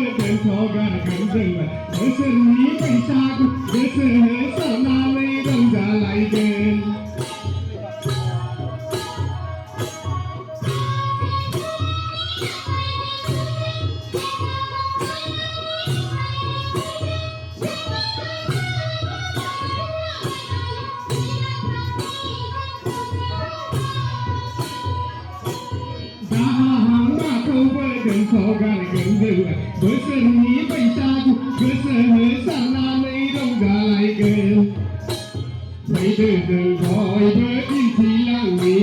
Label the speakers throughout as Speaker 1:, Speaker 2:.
Speaker 1: Sogan Kanjanga, Besarni Paisaku, Besar Saname Ranga Laigen. Sogan Kanjanga, Besarni Paisaku, Besar Saname Ranga Laigen. Mấy đời đời gọi với đi thi lăng mì,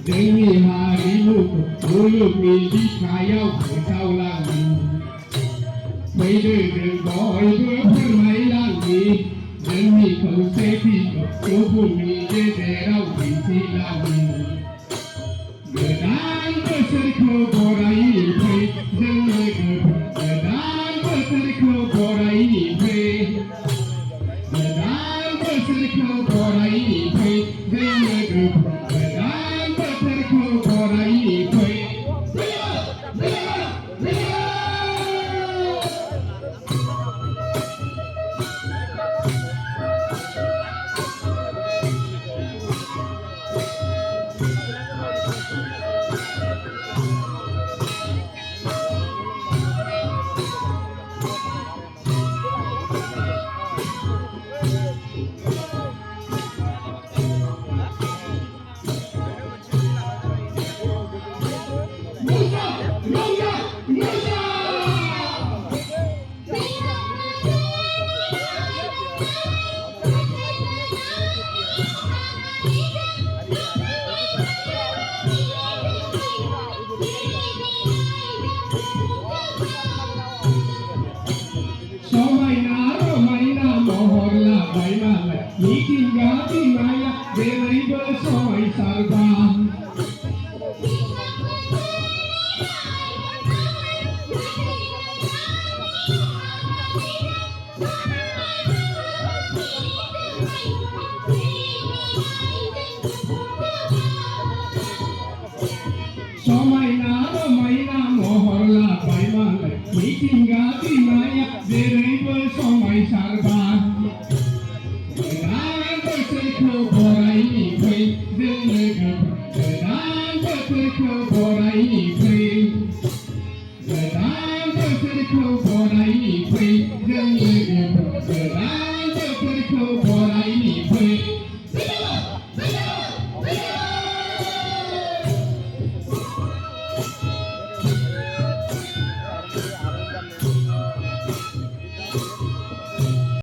Speaker 1: đến mì hà đi lục, lũ lục mì đi khai áo ở sau lăng mì. Mấy đời đời gọi với phân máy lăng mì, đến mì không xe thi cực, số buồn mì dễ dễ đau vì thi lăng mì. Người đàn với sợi khô bò đáy nhìn thấy, dân nơi người người đàn với sợi khô bò đáy nhìn thấy. Circle for I pay, then I go. But I'm the circle for I pay. Meeting